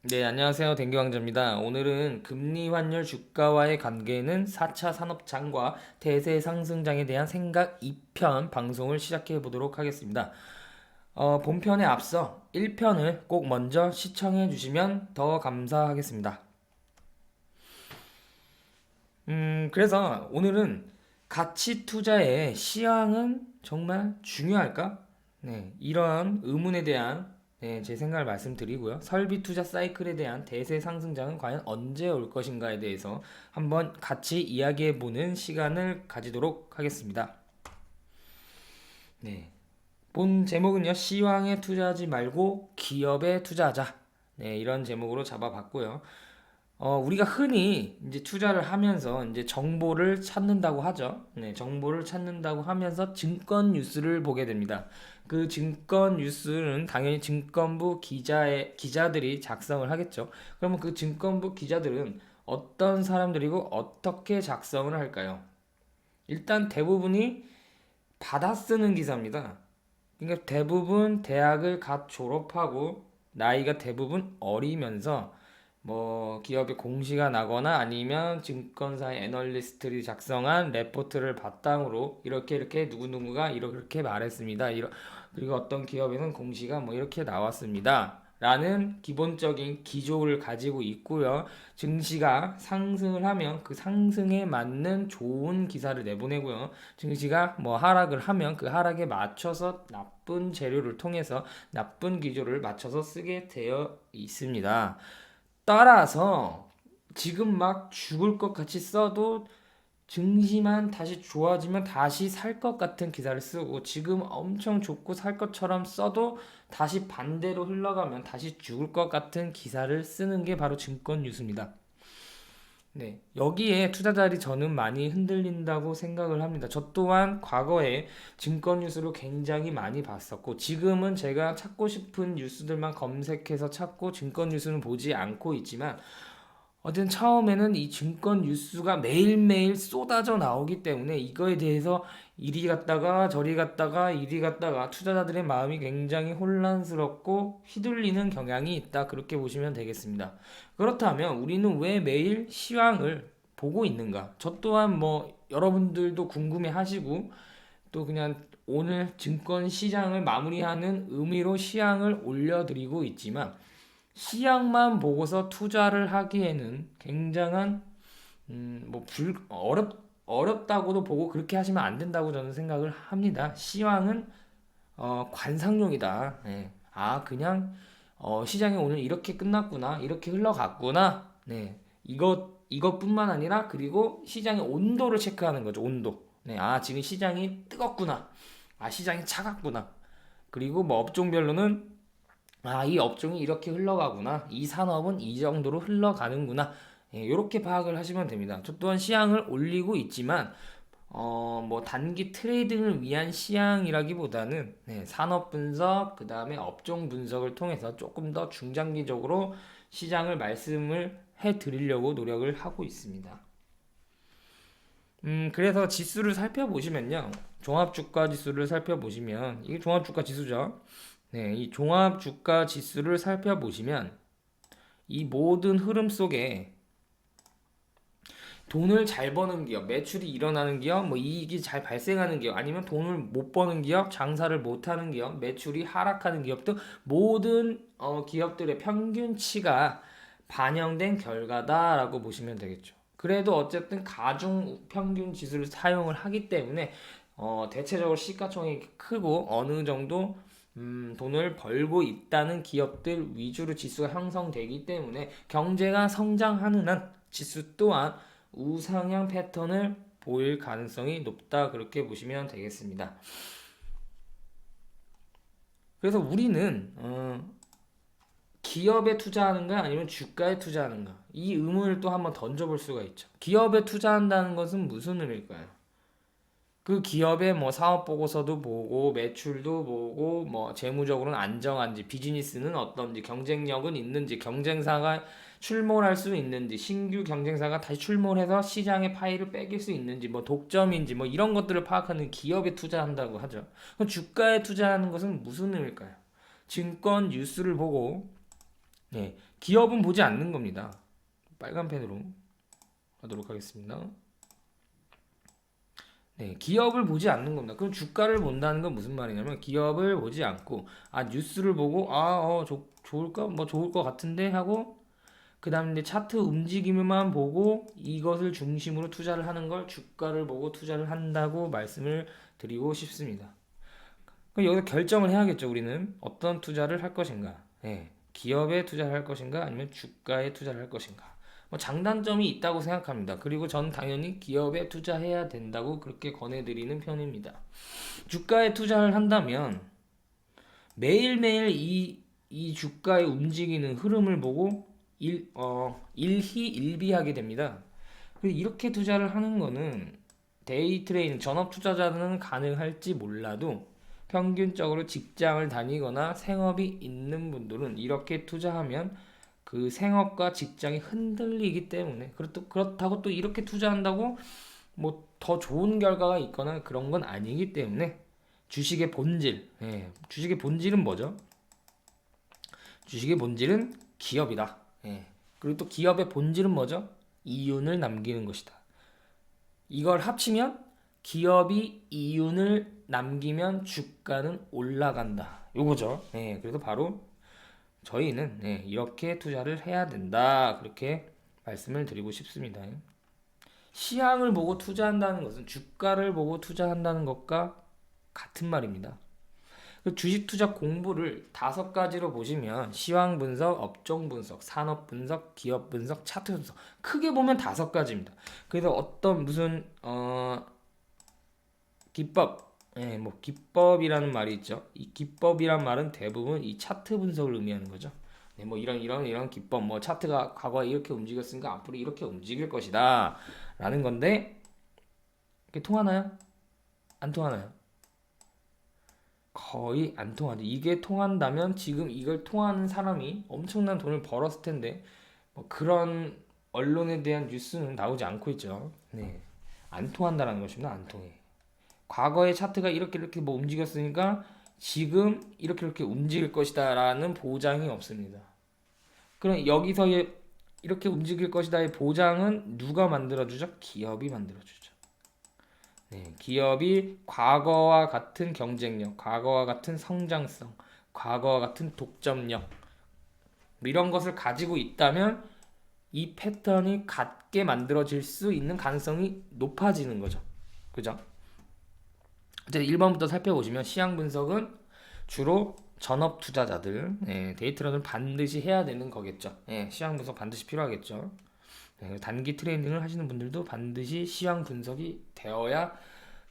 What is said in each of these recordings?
네, 안녕하세요. 댕기왕자입니다. 오늘은 금리 환율 주가와의 관계는 4차 산업장과 대세 상승장에 대한 생각 2편 방송을 시작해 보도록 하겠습니다. 본편에 앞서 1편을 꼭 먼저 시청해 주시면 더 감사하겠습니다. 그래서 오늘은 가치 투자의 시황은 정말 중요할까? 네, 이런 의문에 대한 제 생각을 말씀드리고요. 설비 투자 사이클에 대한 대세 상승장은 과연 언제 올 것인가에 대해서 한번 같이 이야기해 보는 시간을 가지도록 하겠습니다. 네, 본 제목은요. 시황에 투자하지 말고 기업에 투자하자. 네, 이런 제목으로 잡아봤고요. 우리가 흔히 이제 투자를 하면서 이제 정보를 찾는다고 하죠. 네, 정보를 찾는다고 하면서 증권 뉴스를 보게 됩니다. 그 증권 뉴스는 당연히 증권부 기자들이 작성을 하겠죠. 그러면 그 증권부 기자들은 어떤 사람들이고 어떻게 작성을 할까요? 일단 대부분이 받아 쓰는 기사입니다. 그러니까 대부분 대학을 갓 졸업하고 나이가 대부분 어리면서 뭐 기업의 공시가 나거나 아니면 증권사의 애널리스트들이 작성한 레포트를 바탕으로 이렇게 누구누구가 이렇게 말했습니다. 그리고 어떤 기업에는 공시가 뭐 이렇게 나왔습니다. 라는 기본적인 기조를 가지고 있고요. 증시가 상승을 하면 그 상승에 맞는 좋은 기사를 내보내고요. 증시가 뭐 하락을 하면 그 하락에 맞춰서 나쁜 재료를 통해서 나쁜 기조를 맞춰서 쓰게 되어 있습니다. 따라서 지금 막 죽을 것 같이 써도 증시만 다시 좋아지면 다시 살 것 같은 기사를 쓰고 지금 엄청 좋고 살 것처럼 써도 다시 반대로 흘러가면 다시 죽을 것 같은 기사를 쓰는 게 바로 증권 뉴스입니다. 네, 여기에 투자자들이 저는 많이 흔들린다고 생각을 합니다. 저 또한 과거에 증권 뉴스를 굉장히 많이 봤었고, 지금은 제가 찾고 싶은 뉴스들만 검색해서 찾고 증권 뉴스는 보지 않고 있지만, 어쨌든 처음에는 이 증권 뉴스가 매일매일 쏟아져 나오기 때문에 이거에 대해서 이리 갔다가 저리 갔다가 이리 갔다가 투자자들의 마음이 굉장히 혼란스럽고 휘둘리는 경향이 있다. 그렇게 보시면 되겠습니다. 그렇다면 우리는 왜 매일 시황을 보고 있는가? 저 또한 뭐 여러분들도 궁금해 하시고 또 그냥 오늘 증권 시장을 마무리하는 의미로 시황을 올려드리고 있지만 시약만 보고서 투자를 하기에는 굉장한 어렵다고도 보고 그렇게 하시면 안 된다고 저는 생각을 합니다. 시황은 관상용이다. 네. 그냥 시장이 오늘 이렇게 끝났구나, 이렇게 흘러갔구나. 네, 이것뿐만 아니라 그리고 시장의 온도를 체크하는 거죠. 온도. 네, 지금 시장이 뜨겁구나. 시장이 차갑구나. 그리고 뭐 업종별로는 이 업종이 이렇게 흘러가구나. 이 산업은 이 정도로 흘러가는구나. 이렇게 파악을 하시면 됩니다. 저 또한 시향을 올리고 있지만, 뭐 단기 트레이딩을 위한 시향이라기보다는 산업 분석, 그 다음에 업종 분석을 통해서 조금 더 중장기적으로 시장을 말씀을 해 드리려고 노력을 하고 있습니다. 그래서 지수를 살펴보시면요. 종합주가 지수를 살펴보시면, 이게 종합주가 지수죠. 네, 이 종합주가 지수를 살펴보시면 이 모든 흐름 속에 돈을 잘 버는 기업, 매출이 일어나는 기업, 뭐 이익이 잘 발생하는 기업, 아니면 돈을 못 버는 기업, 장사를 못 하는 기업, 매출이 하락하는 기업 등 모든 기업들의 평균치가 반영된 결과다라고 보시면 되겠죠. 그래도 어쨌든 가중 평균 지수를 사용을 하기 때문에 대체적으로 시가총액이 크고 어느 정도 돈을 벌고 있다는 기업들 위주로 지수가 형성되기 때문에 경제가 성장하는 한 지수 또한 우상향 패턴을 보일 가능성이 높다 그렇게 보시면 되겠습니다. 그래서 우리는 기업에 투자하는가 아니면 주가에 투자하는가 이 의문을 또 한번 던져볼 수가 있죠. 기업에 투자한다는 것은 무슨 의미일까요? 그 기업의 뭐 사업 보고서도 보고 매출도 보고 뭐 재무적으로는 안정한지 비즈니스는 어떤지 경쟁력은 있는지 경쟁사가 출몰할 수 있는지 신규 경쟁사가 다시 출몰해서 시장의 파이를 뺏길 수 있는지 뭐 독점인지 뭐 이런 것들을 파악하는 기업에 투자한다고 하죠. 그럼 주가에 투자하는 것은 무슨 의미일까요? 증권 뉴스를 보고 예, 기업은 보지 않는 겁니다. 빨간 펜으로 하도록 하겠습니다. 네, 기업을 보지 않는 겁니다. 그럼 주가를 본다는 건 무슨 말이냐면 기업을 보지 않고 뉴스를 보고 좋을까? 뭐 좋을 것 같은데 하고 그 다음에 이제 차트 움직임만 보고 이것을 중심으로 투자를 하는 걸 주가를 보고 투자를 한다고 말씀을 드리고 싶습니다. 그럼 여기서 결정을 해야겠죠. 우리는 어떤 투자를 할 것인가. 예, 기업에 투자를 할 것인가 아니면 주가에 투자를 할 것인가. 뭐 장단점이 있다고 생각합니다. 그리고 전 당연히 기업에 투자해야 된다고 그렇게 권해드리는 편입니다. 주가에 투자를 한다면 매일매일 이 주가의 움직이는 흐름을 보고 일희일비하게 됩니다. 이렇게 투자를 하는 거는 데이 트레이딩 전업 투자자는 가능할지 몰라도 평균적으로 직장을 다니거나 생업이 있는 분들은 이렇게 투자하면 그 생업과 직장이 흔들리기 때문에 그렇다고 또 이렇게 투자한다고 뭐 더 좋은 결과가 있거나 그런 건 아니기 때문에 주식의 본질, 주식의 본질은 뭐죠? 주식의 본질은 기업이다. 그리고 또 기업의 본질은 뭐죠? 이윤을 남기는 것이다. 이걸 합치면 기업이 이윤을 남기면 주가는 올라간다. 요거죠. 그래서 바로 저희는 이렇게 투자를 해야 된다. 그렇게 말씀을 드리고 싶습니다. 시황을 보고 투자한다는 것은 주가를 보고 투자한다는 것과 같은 말입니다. 주식 투자 공부를 5가지로 보시면 시황 분석, 업종 분석, 산업 분석, 기업 분석, 차트 분석 크게 보면 5가지입니다. 그래서 어떤 무슨 기법, 뭐 기법이라는 말이 있죠. 이 기법이란 말은 대부분 이 차트 분석을 의미하는 거죠. 뭐 이런 기법, 뭐 차트가 과거에 이렇게 움직였으니까 앞으로 이렇게 움직일 것이다 라는 건데 이게 통하나요? 안 통하나요? 거의 안 통하죠. 이게 통한다면 지금 이걸 통하는 사람이 엄청난 돈을 벌었을 텐데 뭐 그런 언론에 대한 뉴스는 나오지 않고 있죠. 안 통한다라는 것입니다. 안 통해. 과거의 차트가 이렇게 뭐 움직였으니까 지금 이렇게 움직일 것이다라는 보장이 없습니다. 그럼 여기서의 이렇게 움직일 것이다의 보장은 누가 만들어주죠? 기업이 만들어주죠. 기업이 과거와 같은 경쟁력, 과거와 같은 성장성, 과거와 같은 독점력 이런 것을 가지고 있다면 이 패턴이 같게 만들어질 수 있는 가능성이 높아지는 거죠. 그죠? 이제 1번부터 살펴보시면 시황 분석은 주로 전업 투자자들, 데이트러는 반드시 해야 되는 거겠죠. 시황 분석 반드시 필요하겠죠. 단기 트레이딩을 하시는 분들도 반드시 시황 분석이 되어야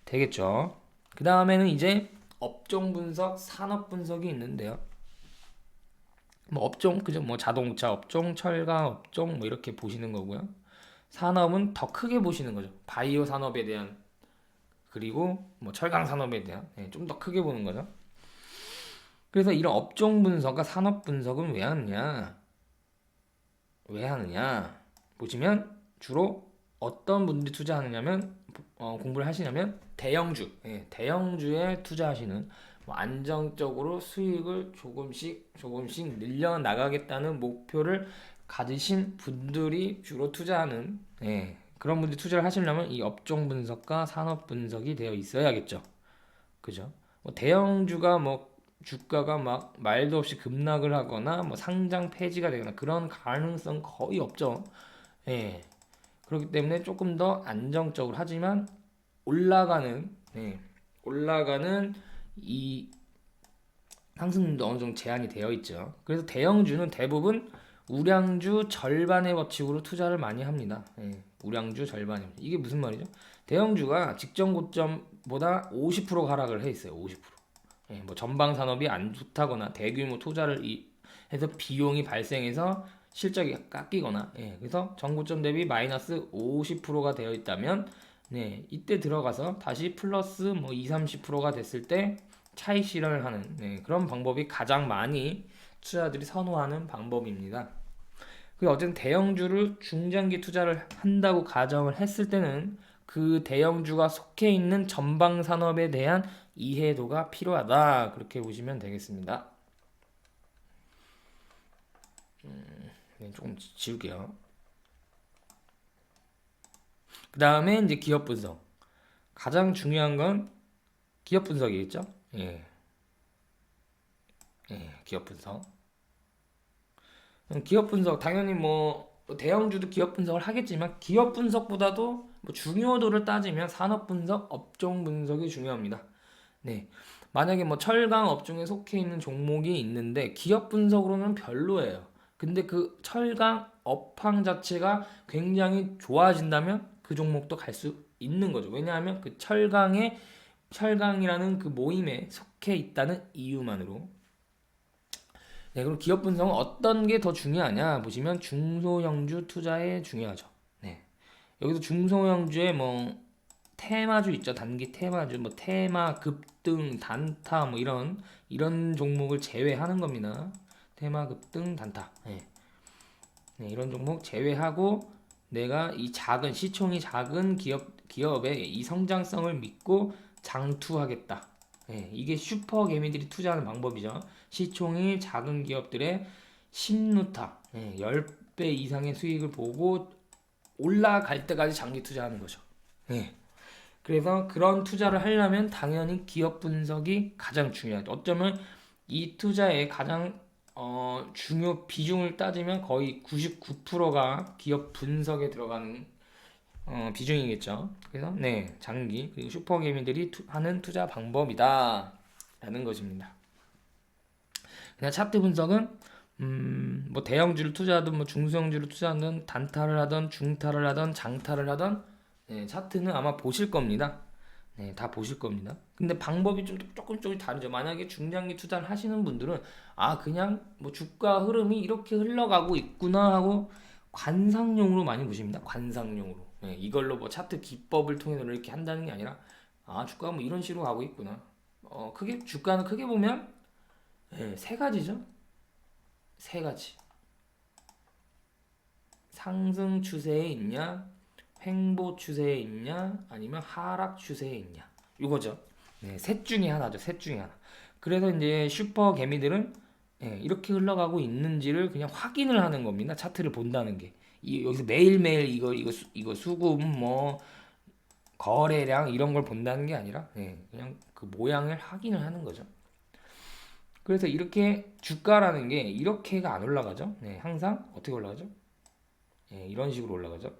되겠죠. 그 다음에는 이제 업종 분석, 산업 분석이 있는데요. 뭐 업종, 그죠? 뭐 자동차 업종, 철강 업종, 뭐 이렇게 보시는 거고요. 산업은 더 크게 보시는 거죠. 바이오 산업에 대한 그리고 뭐 철강 산업에 대한 좀 더 크게 보는 거죠. 그래서 이런 업종 분석과 산업 분석은 왜 하느냐? 보시면 주로 어떤 분들이 투자하느냐면 공부를 하시냐면 대형주에 투자하시는 뭐 안정적으로 수익을 조금씩 늘려 나가겠다는 목표를 가지신 분들이 주로 투자하는 그런 분들이 투자를 하시려면 이 업종 분석과 산업 분석이 되어 있어야겠죠. 그죠? 뭐 대형주가 뭐 주가가 막 말도 없이 급락을 하거나 뭐 상장 폐지가 되거나 그런 가능성 거의 없죠. 그렇기 때문에 조금 더 안정적으로 하지만 올라가는 이 상승률도 어느 정도 제한이 되어 있죠. 그래서 대형주는 대부분 우량주 절반의 법칙으로 투자를 많이 합니다. 우량주 절반입니다. 이게 무슨 말이죠? 대형주가 직전 고점보다 50% 하락을 해 있어요. 50%. 뭐 전방 산업이 안 좋다거나 대규모 투자를 해서 비용이 발생해서 실적이 깎이거나 그래서 전고점 대비 마이너스 50%가 되어 있다면 이때 들어가서 다시 플러스 뭐 20-30%가 됐을 때 차익 실현을 하는 그런 방법이 가장 많이 투자자들이 선호하는 방법입니다. 어쨌든 대형주를 중장기 투자를 한다고 가정을 했을 때는 그 대형주가 속해 있는 전방 산업에 대한 이해도가 필요하다. 그렇게 보시면 되겠습니다. 조금 지울게요. 그 다음에 이제 기업 분석. 가장 중요한 건 기업 분석이겠죠? 예, 기업 분석. 기업 분석 당연히 뭐 대형주도 기업 분석을 하겠지만 기업 분석보다도 뭐 중요도를 따지면 산업 분석, 업종 분석이 중요합니다. 네. 만약에 뭐 철강 업종에 속해 있는 종목이 있는데 기업 분석으로는 별로예요. 근데 그 철강 업황 자체가 굉장히 좋아진다면 그 종목도 갈 수 있는 거죠. 왜냐하면 그 철강이라는 그 모임에 속해 있다는 이유만으로. 네, 그리고 기업 분석은 어떤 게 더 중요하냐 보시면 중소형주 투자에 중요하죠. 네. 여기서 중소형주에 뭐 테마주 있죠. 단기 테마주, 뭐 테마, 급등, 단타 뭐 이런 종목을 제외하는 겁니다. 테마, 급등, 단타. 네. 네, 이런 종목 제외하고 내가 이 작은 시총이 작은 기업의 이 성장성을 믿고 장투하겠다. 네, 이게 슈퍼 개미들이 투자하는 방법이죠. 시총이 작은 기업들의 신누타, 10배 이상의 수익을 보고 올라갈 때까지 장기 투자하는 거죠. 네. 그래서 그런 투자를 하려면 당연히 기업 분석이 가장 중요하죠. 어쩌면 이 투자의 가장 중요 비중을 따지면 거의 99%가 기업 분석에 들어가는 비중이겠죠. 그래서 네, 장기 그리고 슈퍼개미들이 하는 투자 방법이다 라는 것입니다. 그냥 차트 분석은 뭐 대형주를 투자하든 뭐 중소형주를 투자하든 단타를 하든 중타를 하든 장타를 하든 네, 차트는 아마 보실 겁니다. 네, 다 보실 겁니다. 근데 방법이 조금 다르죠. 만약에 중장기 투자를 하시는 분들은 그냥 뭐 주가 흐름이 이렇게 흘러가고 있구나 하고 관상용으로 많이 보십니다. 관상용으로. 네, 이걸로 뭐 차트 기법을 통해서 이렇게 한다는 게 아니라 주가가 뭐 이런 식으로 가고 있구나. 주가는 크게 보면 세 가지죠. 세 가지. 상승 추세에 있냐, 횡보 추세에 있냐, 아니면 하락 추세에 있냐. 이거죠. 네, 셋 중에 하나죠. 셋 중에 하나. 그래서 이제 슈퍼 개미들은 이렇게 흘러가고 있는지를 그냥 확인을 하는 겁니다. 차트를 본다는 게. 여기서 매일매일 이거 수급 뭐 거래량 이런 걸 본다는 게 아니라 그냥 그 모양을 확인을 하는 거죠. 그래서 이렇게 주가라는 게 이렇게가 안 올라가죠. 항상 어떻게 올라가죠? 이런 식으로 올라가죠.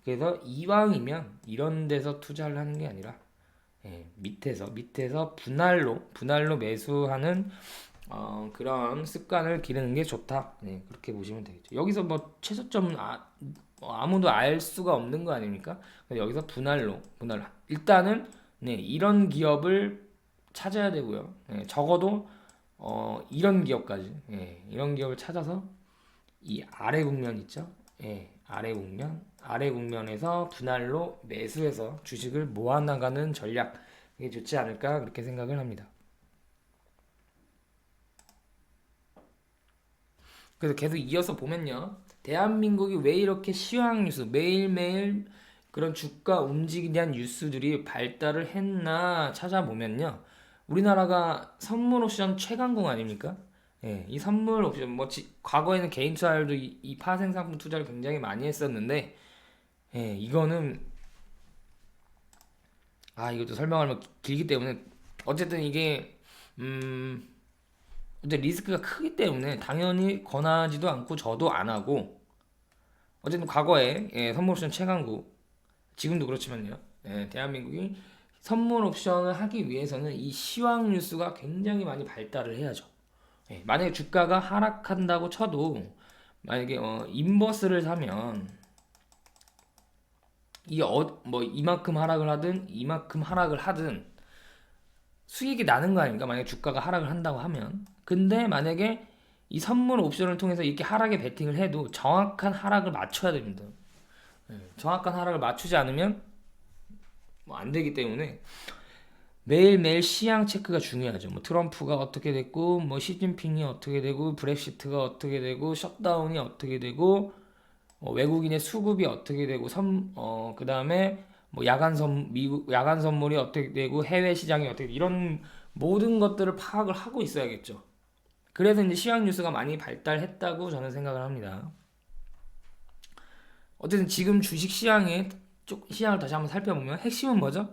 그래서 이왕이면 이런 데서 투자를 하는 게 아니라 밑에서 분할로 매수하는 그런 습관을 기르는 게 좋다. 그렇게 보시면 되겠죠. 여기서 뭐 최저점은 아무도 알 수가 없는 거 아닙니까? 여기서 분할 일단은 이런 기업을 찾아야 되고요. 적어도 이런 기업까지 이런 기업을 찾아서 이 아래 국면 있죠? 아래 국면에서 분할로 매수해서 주식을 모아나가는 전략 이게 좋지 않을까 그렇게 생각을 합니다. 그래서 계속 이어서 보면요. 대한민국이 왜 이렇게 시황 뉴스 매일매일 그런 주가 움직이에 대한 뉴스들이 발달을 했나 찾아보면요. 우리나라가 선물 옵션 최강국 아닙니까? 이 선물 옵션 과거에는 개인 투자율도 이 파생 상품 투자를 굉장히 많이 했었는데 이거는 이것도 설명하면 길기 때문에 어쨌든 이게 이제 리스크가 크기 때문에 당연히 권하지도 않고 저도 안 하고 어쨌든 과거에 선물 옵션 최강국 지금도 그렇지만요. 대한민국이 선물 옵션을 하기 위해서는 이 시황 뉴스가 굉장히 많이 발달을 해야죠. 만약에 주가가 하락한다고 쳐도 만약에 인버스를 사면 이만큼 하락을 하든 이만큼 하락을 하든 수익이 나는 거 아닙니까? 만약에 주가가 하락을 한다고 하면. 근데 만약에 이 선물 옵션을 통해서 이렇게 하락에 베팅을 해도 정확한 하락을 맞춰야 됩니다. 정확한 하락을 맞추지 않으면 안 되기 때문에 매일매일 시향 체크가 중요하죠. 뭐 트럼프가 어떻게 됐고, 뭐 시진핑이 어떻게 되고, 브렉시트가 어떻게 되고, 셧다운이 어떻게 되고, 외국인의 수급이 어떻게 되고, 그 다음에 뭐 미국 야간 선물이 어떻게 되고, 해외 시장이 어떻게 되고, 이런 모든 것들을 파악을 하고 있어야겠죠. 그래서 이제 시황 뉴스가 많이 발달했다고 저는 생각을 합니다. 어쨌든 지금 주식 시장을 다시 한번 살펴보면 핵심은 뭐죠?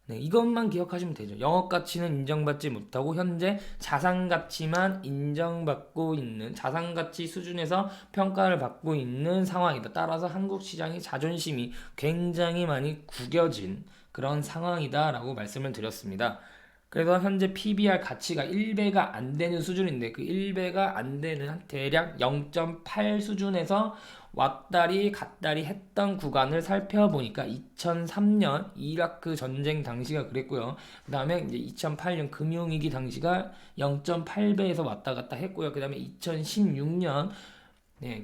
네, 이것만 기억하시면 되죠. 영업 가치는 인정받지 못하고 현재 자산 가치만 인정받고 있는 자산 가치 수준에서 평가를 받고 있는 상황이다. 따라서 한국 시장의 자존심이 굉장히 많이 구겨진 그런 상황이다라고 말씀을 드렸습니다. 그래서 현재 PBR 가치가 1배가 안 되는 수준인데 그 1배가 안 되는 대략 0.8 수준에서 왔다리 갔다리 했던 구간을 살펴보니까 2003년 이라크 전쟁 당시가 그랬고요. 그 다음에 이제 2008년 금융위기 당시가 0.8배에서 왔다 갔다 했고요. 그 다음에 2016년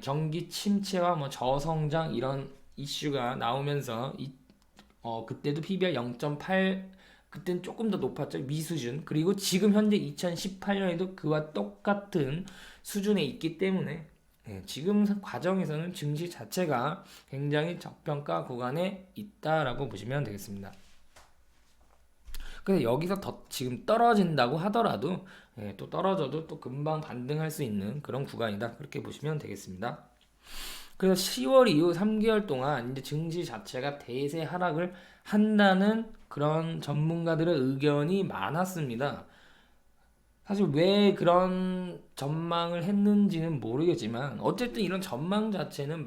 경기 침체와 뭐 저성장 이런 이슈가 나오면서 그때도 PBR 0.8 그때는 조금 더 높았죠. 미수준. 그리고 지금 현재 2018년에도 그와 똑같은 수준에 있기 때문에 지금 과정에서는 증시 자체가 굉장히 저평가 구간에 있다라고 보시면 되겠습니다. 근데 여기서 더 지금 떨어진다고 하더라도 또 떨어져도 또 금방 반등할 수 있는 그런 구간이다. 그렇게 보시면 되겠습니다. 그래서 10월 이후 3개월 동안 이제 증시 자체가 대세 하락을 한다는 그런 전문가들의 의견이 많았습니다. 사실 왜 그런 전망을 했는지는 모르겠지만 어쨌든 이런 전망 자체는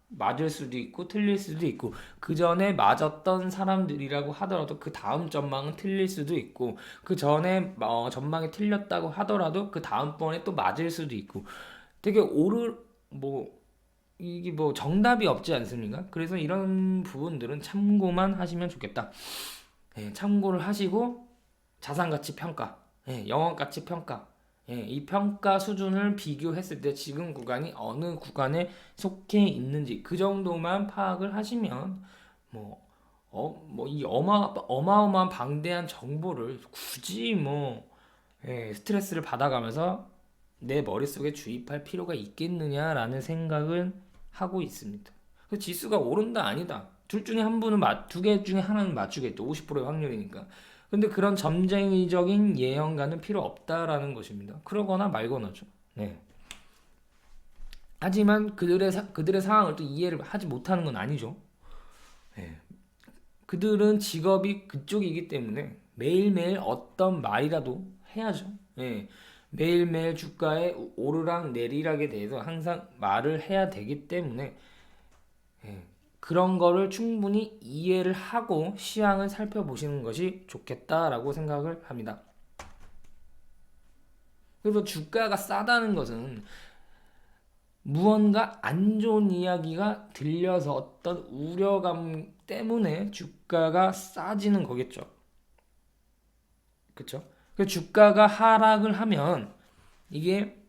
맞을 수도 있고 틀릴 수도 있고 그 전에 맞았던 사람들이라고 하더라도 그 다음 전망은 틀릴 수도 있고 그 전에 전망이 틀렸다고 하더라도 그 다음번에 또 맞을 수도 있고 되게 이게 뭐 정답이 없지 않습니까? 그래서 이런 부분들은 참고만 하시면 좋겠다. 참고를 하시고 자산가치 평가, 영업가치 평가, 이 평가 수준을 비교했을 때 지금 구간이 어느 구간에 속해 있는지 그 정도만 파악을 하시면 이 어마어마한 방대한 정보를 굳이 스트레스를 받아가면서 내 머릿속에 주입할 필요가 있겠느냐라는 생각은 하고 있습니다. 그 지수가 오른다 아니다. 둘 중에 한 분은 두 개 중에 하나는 맞추겠죠. 50%의 확률이니까. 근데 그런 점쟁이적인 예언가는 필요 없다라는 것입니다. 그러거나 말거나죠. 네. 하지만 그들의 상황을 또 이해를 하지 못하는 건 아니죠. 네. 그들은 직업이 그쪽이기 때문에 매일매일 어떤 말이라도 해야죠. 네. 매일매일 주가의 오르락 내리락에 대해서 항상 말을 해야 되기 때문에 그런 거를 충분히 이해를 하고 시황을 살펴보시는 것이 좋겠다라고 생각을 합니다. 그래서 주가가 싸다는 것은 무언가 안 좋은 이야기가 들려서 어떤 우려감 때문에 주가가 싸지는 거겠죠. 그렇죠? 그 주가가 하락을 하면 이게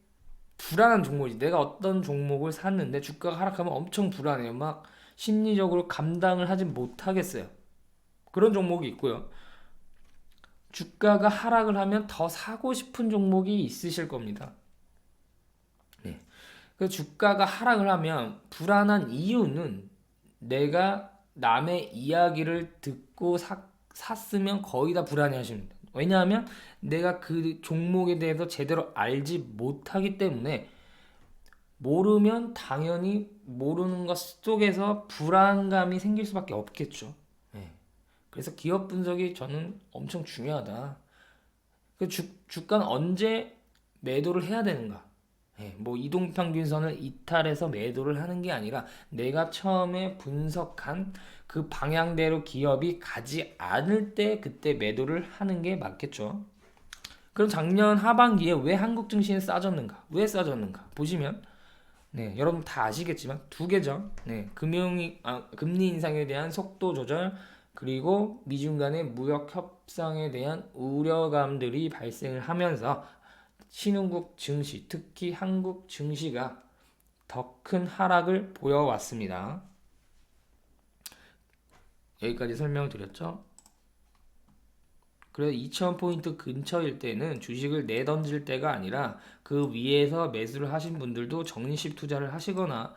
불안한 종목이지. 내가 어떤 종목을 샀는데 주가가 하락하면 엄청 불안해요. 막 심리적으로 감당을 하지 못하겠어요. 그런 종목이 있고요. 주가가 하락을 하면 더 사고 싶은 종목이 있으실 겁니다. 네. 그 주가가 하락을 하면 불안한 이유는 내가 남의 이야기를 듣고 샀으면 거의 다 불안해 하십니다. 왜냐하면 내가 그 종목에 대해서 제대로 알지 못하기 때문에 모르면 당연히 모르는 것 속에서 불안감이 생길 수밖에 없겠죠. 네. 그래서 기업 분석이 저는 엄청 중요하다. 그 주가는 언제 매도를 해야 되는가? 뭐 이동평균선을 이탈해서 매도를 하는 게 아니라 내가 처음에 분석한 그 방향대로 기업이 가지 않을 때 그때 매도를 하는 게 맞겠죠. 그럼 작년 하반기에 왜 한국 증시는 싸졌는가? 왜 싸졌는가? 보시면 여러분 다 아시겠지만 두 개죠. 금리 인상에 대한 속도 조절 그리고 미중 간의 무역 협상에 대한 우려감들이 발생을 하면서 신흥국 증시, 특히 한국 증시가 더 큰 하락을 보여왔습니다. 여기까지 설명을 드렸죠. 그래서 2000포인트 근처일 때는 주식을 내던질 때가 아니라 그 위에서 매수를 하신 분들도 적립식 투자를 하시거나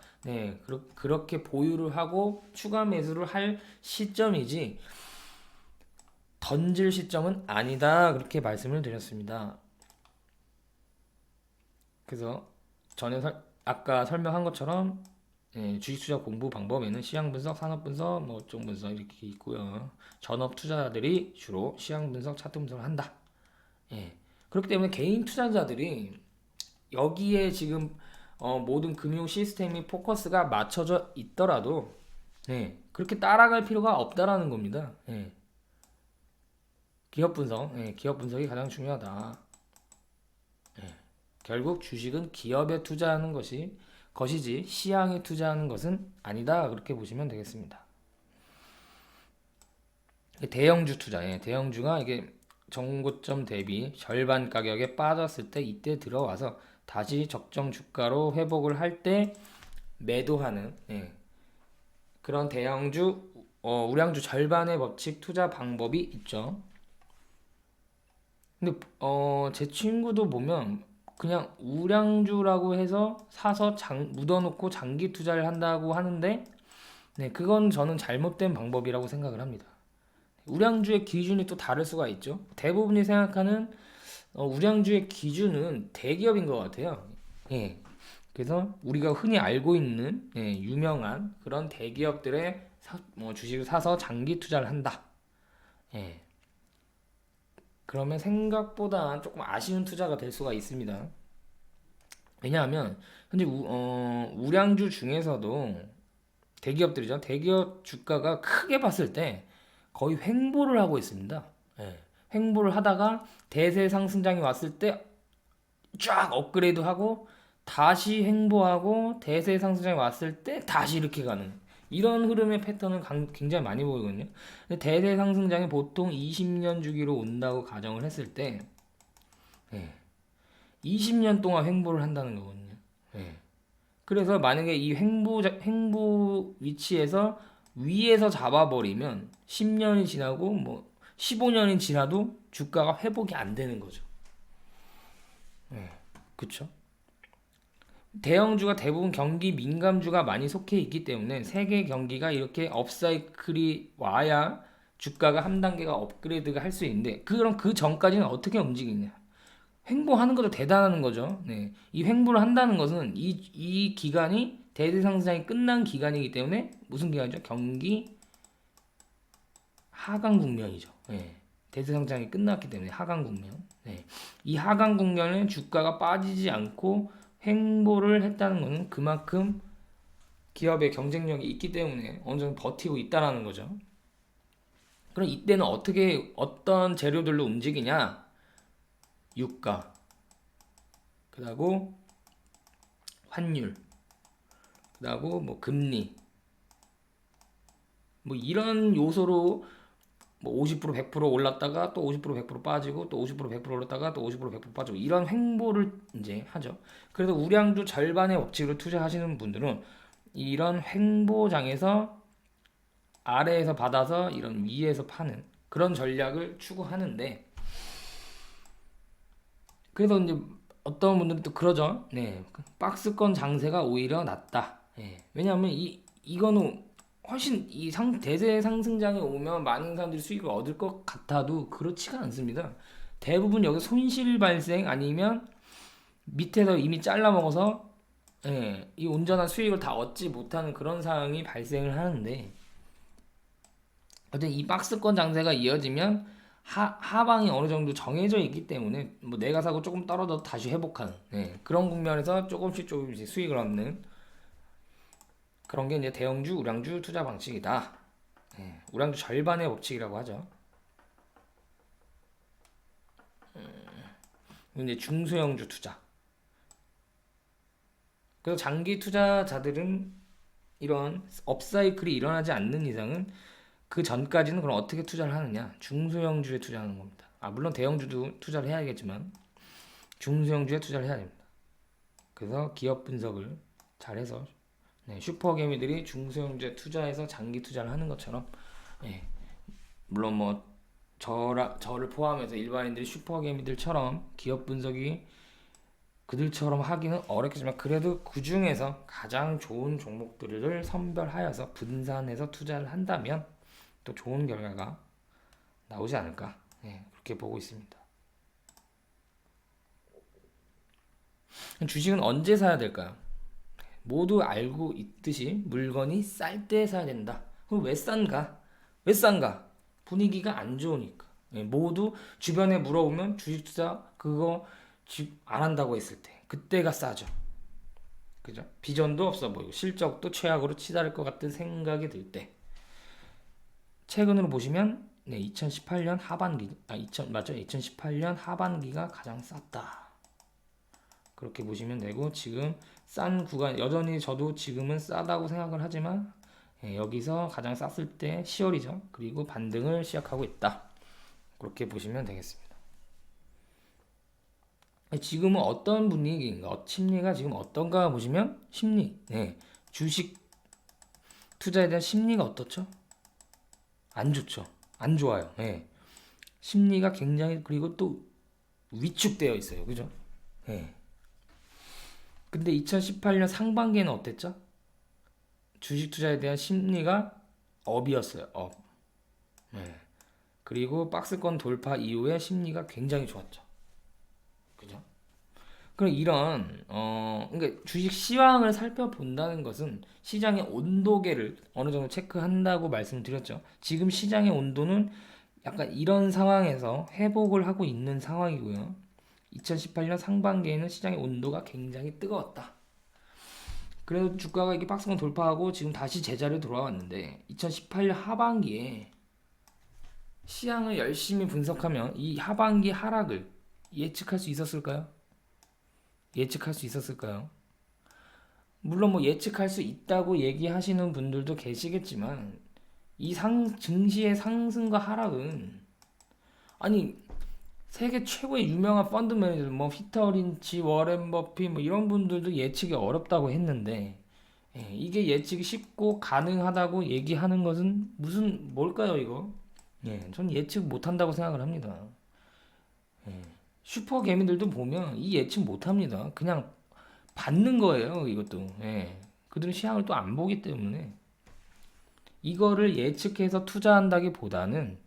그렇게 보유를 하고 추가 매수를 할 시점이지 던질 시점은 아니다. 그렇게 말씀을 드렸습니다. 그래서 아까 설명한 것처럼 주식 투자 공부 방법에는 시장 분석, 산업 분석, 뭐 업종 분석 이렇게 있고요. 전업 투자자들이 주로 시장 분석, 차트 분석을 한다. 예. 그렇기 때문에 개인 투자자들이 여기에 지금 모든 금융 시스템이 포커스가 맞춰져 있더라도 그렇게 따라갈 필요가 없다라는 겁니다. 기업 분석, 기업 분석이 가장 중요하다. 결국 주식은 기업에 투자하는 것이지 시장에 투자하는 것은 아니다. 그렇게 보시면 되겠습니다. 대형주 투자, 대형주가 이게 정고점 대비 절반 가격에 빠졌을 때 이때 들어와서 다시 적정 주가로 회복을 할 때 매도하는 그런 대형주 우량주 절반의 법칙 투자 방법이 있죠. 근데 제 친구도 보면 그냥 우량주라고 해서 사서 묻어놓고 장기 투자를 한다고 하는데 그건 저는 잘못된 방법이라고 생각을 합니다. 우량주의 기준이 또 다를 수가 있죠. 대부분이 생각하는 우량주의 기준은 대기업인 것 같아요. 그래서 우리가 흔히 알고 있는 유명한 그런 대기업들의 주식을 사서 장기 투자를 한다. 그러면 생각보다 조금 아쉬운 투자가 될 수가 있습니다. 왜냐하면 현재 우량주 중에서도 대기업들이죠. 대기업 주가가 크게 봤을 때 거의 횡보를 하고 있습니다. 횡보를 하다가 대세 상승장이 왔을 때 쫙 업그레이드하고 다시 횡보하고 대세 상승장이 왔을 때 다시 이렇게 가는 이런 흐름의 패턴은 굉장히 많이 보이거든요. 근데 대세 상승장이 보통 20년 주기로 온다고 가정을 했을 때 20년 동안 횡보를 한다는 거거든요. 그래서 만약에 이 횡보 위치에서 위에서 잡아버리면 10년이 지나고 뭐 15년이 지나도 주가가 회복이 안 되는 거죠. 그쵸? 대형주가 대부분 경기 민감주가 많이 속해 있기 때문에 세계 경기가 이렇게 업사이클이 와야 주가가 한 단계가 업그레이드가 할 수 있는데 그럼 그 전까지는 어떻게 움직이냐? 횡보하는 것도 대단한 거죠. 이 횡보를 한다는 것은 이 기간이 대세상승장이 끝난 기간이기 때문에 무슨 기간이죠? 경기 하강 국면이죠. 대세상승장이 끝났기 때문에 하강 국면. 이 하강 국면에 주가가 빠지지 않고 횡보를 했다는 것은 그만큼 기업의 경쟁력이 있기 때문에 어느 정도 버티고 있다라는 거죠. 그럼 이때는 어떤 재료들로 움직이냐? 유가, 그다고 환율, 그다고 뭐 금리, 뭐 이런 요소로 뭐 50% 100% 올랐다가 또 50% 100% 빠지고 또 50% 100% 올랐다가 또 50% 100% 빠지고 이런 횡보를 이제 하죠. 그래서 우량주 절반의 법칙으로 투자하시는 분들은 이런 횡보장에서 아래에서 받아서 이런 위에서 파는 그런 전략을 추구하는데 그래서 이제 어떤 분들은 또 그러죠. 박스권 장세가 오히려 낫다. 왜냐하면 이거는 훨씬 대세 상승장에 오면 많은 사람들이 수익을 얻을 것 같아도 그렇지가 않습니다. 대부분 여기 손실 발생 아니면 밑에서 이미 잘라 먹어서 이 온전한 수익을 다 얻지 못하는 그런 상황이 발생을 하는데 어쨌든 이 박스권 장세가 이어지면 하방이 어느 정도 정해져 있기 때문에 뭐 내가 사고 조금 떨어져도 다시 회복하는 그런 국면에서 조금씩 수익을 얻는 그런 게 이제 대형주, 우량주 투자 방식이다. 우량주 절반의 법칙이라고 하죠. 이제 중소형주 투자. 그래서 장기 투자자들은 이런 업사이클이 일어나지 않는 이상은 그 전까지는 그럼 어떻게 투자를 하느냐? 중소형주에 투자하는 겁니다. 물론 대형주도 투자를 해야겠지만 중소형주에 투자를 해야 됩니다. 그래서 기업 분석을 잘해서 슈퍼개미들이 중소형주에 투자해서 장기 투자를 하는 것처럼 물론 뭐 저를 포함해서 일반인들이 슈퍼개미들처럼 기업 분석이 그들처럼 하기는 어렵겠지만 그래도 그 중에서 가장 좋은 종목들을 선별하여서 분산해서 투자를 한다면 또 좋은 결과가 나오지 않을까 그렇게 보고 있습니다. 주식은 언제 사야 될까요? 모두 알고 있듯이 물건이 쌀 때 사야 된다. 그럼 왜 싼가? 왜 싼가? 분위기가 안 좋으니까. 예, 모두 주변에 물어보면 주식 투자 그거 안 한다고 했을 때 그때가 싸죠. 그죠? 비전도 없어 보이고 실적도 최악으로 치달을 것 같은 생각이 들 때. 최근으로 보시면 네, 2018년 하반기 맞죠? 2018년 하반기가 가장 쌌다. 그렇게 보시면 되고 지금 싼 구간 여전히 저도 지금은 싸다고 생각을 하지만 예, 여기서 가장 쌌을 때 10월이죠. 그리고 반등을 시작하고 있다. 그렇게 보시면 되겠습니다. 지금은 어떤 분위기인가? 심리가 지금 어떤가 보시면 심리. 네. 주식 투자에 대한 심리가 어떻죠? 안 좋죠. 안 좋아요. 네. 심리가 굉장히 그리고 또 위축되어 있어요. 그죠? 네. 근데 2018년 상반기에는 어땠죠? 주식 투자에 대한 심리가 업이었어요. 업. 네. 그리고 박스권 돌파 이후에 심리가 굉장히 좋았죠. 그죠? 그럼 이런 그러니까 주식 시황을 살펴본다는 것은 시장의 온도계를 어느 정도 체크한다고 말씀드렸죠. 지금 시장의 온도는 약간 이런 상황에서 회복을 하고 있는 상황이고요. 2018년 상반기에는 시장의 온도가 굉장히 뜨거웠다. 그래서 주가가 이게 박스권 돌파하고 지금 다시 제자리로 돌아왔는데 2018년 하반기에 시장을 열심히 분석하면 이 하반기 하락을 예측할 수 있었을까요? 예측할 수 있었을까요? 물론 뭐 예측할 수 있다고 얘기하시는 분들도 계시겠지만 이 증시의 상승과 하락은 아니 세계 최고의 유명한 펀드 매니저 뭐 피터 린치, 워렌 버핏 뭐 이런 분들도 예측이 어렵다고 했는데 예, 이게 예측이 쉽고 가능하다고 얘기하는 것은 무슨 뭘까요 이거? 예, 전 예측 못한다고 생각을 합니다. 예, 슈퍼 개미들도 보면 이 예측 못합니다. 그냥 받는 거예요 이것도. 예, 그들은 시향을 또 안 보기 때문에 이거를 예측해서 투자한다기보다는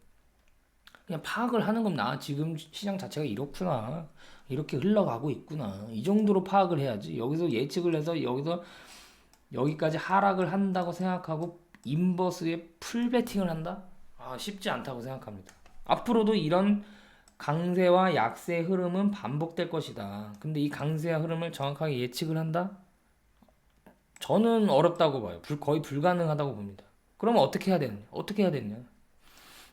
그냥 파악을 하는 겁니다. 지금 시장 자체가 이렇구나. 이렇게 흘러가고 있구나. 이 정도로 파악을 해야지. 여기서 예측을 해서 여기서 여기까지 하락을 한다고 생각하고 인버스에 풀베팅을 한다? 아, 쉽지 않다고 생각합니다. 앞으로도 이런 강세와 약세 흐름은 반복될 것이다. 근데 이 강세와 흐름을 정확하게 예측을 한다? 저는 어렵다고 봐요. 거의 불가능하다고 봅니다. 그러면 어떻게 해야 되느냐? 어떻게 해야 되느냐?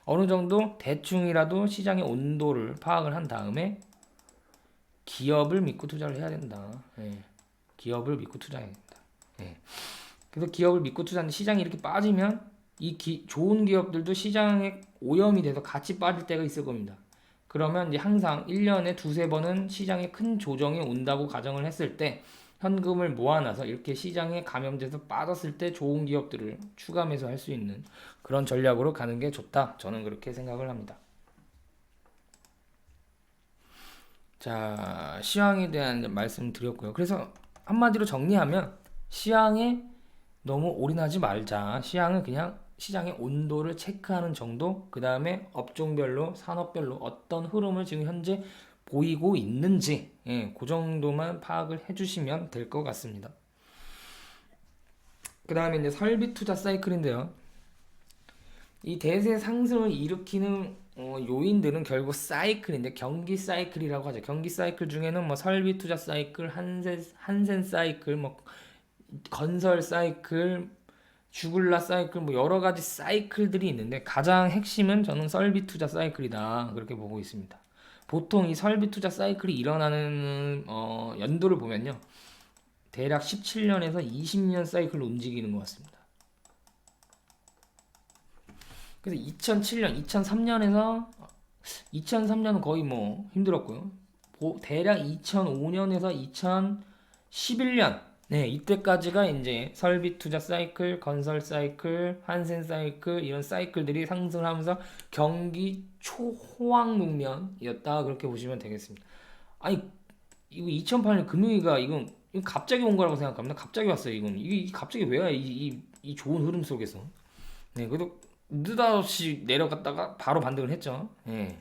어느 정도 대충이라도 시장의 온도를 파악을 한 다음에 기업을 믿고 투자를 해야 된다. 예. 기업을 믿고 투자해야 된다. 예. 그래서 기업을 믿고 투자하는데 시장이 이렇게 빠지면 좋은 기업들도 시장에 오염이 돼서 같이 빠질 때가 있을 겁니다. 그러면 이제 항상 1년에 두세 번은 시장에 큰 조정이 온다고 가정을 했을 때 현금을 모아놔서 이렇게 시장에 감염돼서 빠졌을 때 좋은 기업들을 추가 매수할 수 있는 그런 전략으로 가는 게 좋다. 저는 그렇게 생각을 합니다. 자, 시황에 대한 말씀 드렸고요. 그래서 한마디로 정리하면 시황에 너무 올인하지 말자. 시황은 그냥 시장의 온도를 체크하는 정도, 그 다음에 업종별로, 산업별로 어떤 흐름을 지금 현재 보이고 있는지, 예, 그 정도만 파악을 해주시면 될 것 같습니다. 그 다음에 이제 설비 투자 사이클인데요. 이 대세 상승을 일으키는 요인들은 결국 사이클인데 경기 사이클이라고 하죠. 경기 사이클 중에는 뭐 설비 투자 사이클, 한센 사이클, 뭐 건설 사이클, 주글라 사이클 뭐 여러 가지 사이클들이 있는데 가장 핵심은 저는 설비 투자 사이클이다 그렇게 보고 있습니다. 보통 이 설비 투자 사이클이 일어나는 연도를 보면요 대략 17년에서 20년 사이클로 움직이는 것 같습니다. 그래서 2007년, 2003년은 거의 뭐 힘들었고요. 대략 2005년에서 2011년 네, 이때까지가 이제 설비 투자 사이클, 건설 사이클, 한센 사이클 이런 사이클들이 상승하면서 경기 초호황 국면이었다 그렇게 보시면 되겠습니다. 아니 이거 2008년 금융위기가 이건 갑자기 온 거라고 생각합니다. 갑자기 왔어요. 이게 갑자기 왜 와? 이 좋은 흐름 속에서. 네, 그래도 느닷없이 내려갔다가 바로 반등을 했죠. 예.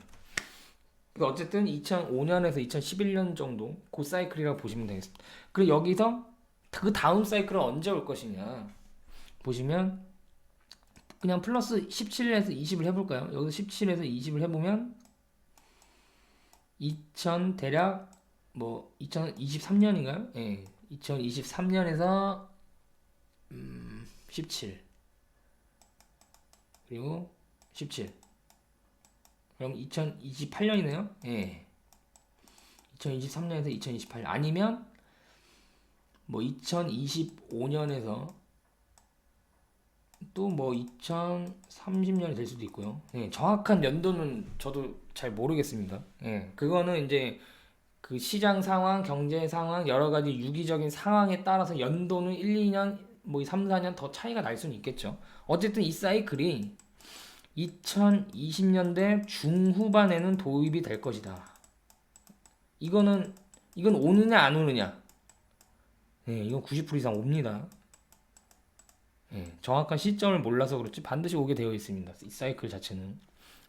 그러니까 어쨌든 2005년에서 2011년 정도 그 사이클이라고 보시면 되겠습니다. 그리고 여기서 그 다음 사이클은 언제 올 것이냐 보시면 그냥 플러스 17에서 20을 해볼까요? 여기서 17에서 20을 해보면 2000 대략 뭐 2023년인가요? 예, 2023년에서 17 그리고 17 그럼 2028년이네요. 예, 2023년에서 2028년 아니면 뭐 2025년에서 또 뭐 2030년이 될 수도 있고요. 예, 정확한 연도는 저도 잘 모르겠습니다. 예, 그거는 이제 그 시장 상황, 경제 상황, 여러 가지 유기적인 상황에 따라서 연도는 1, 2년, 뭐 3, 4년 더 차이가 날 수는 있겠죠. 어쨌든 이 사이클이 2020년대 중후반에는 도입이 될 것이다. 이건 오느냐 안 오느냐. 예, 이건 90% 이상 옵니다. 예, 정확한 시점을 몰라서 그렇지 반드시 오게 되어 있습니다. 이 사이클 자체는.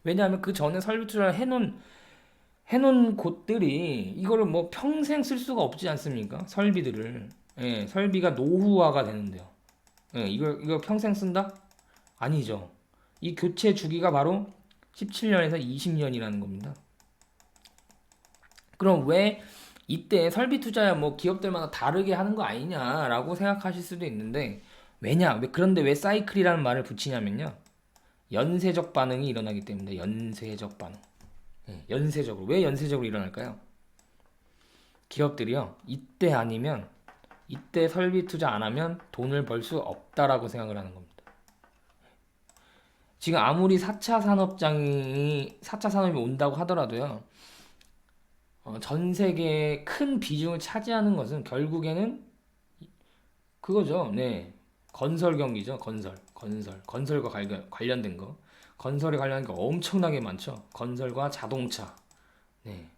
왜냐하면 그 전에 설비 투자를 해놓은 곳들이 이거를 뭐 평생 쓸 수가 없지 않습니까? 설비들을. 예, 설비가 노후화가 되는데요. 예, 이거 평생 쓴다? 아니죠. 이 교체 주기가 바로 17년에서 20년이라는 겁니다. 그럼 왜 이때 설비 투자야 뭐 기업들마다 다르게 하는 거 아니냐라고 생각하실 수도 있는데 그런데 왜 사이클이라는 말을 붙이냐면요. 연쇄적 반응이 일어나기 때문에 연쇄적 반응. 예, 연쇄적으로. 왜 연쇄적으로 일어날까요? 기업들이요. 이때 설비 투자 안 하면 돈을 벌 수 없다라고 생각을 하는 겁니다. 지금 아무리 4차 산업이 온다고 하더라도요. 전 세계의 큰 비중을 차지하는 것은 결국에는 그거죠. 네. 건설 경기죠. 건설과 관련된 거. 건설에 관련된 게 엄청나게 많죠. 건설과 자동차. 네.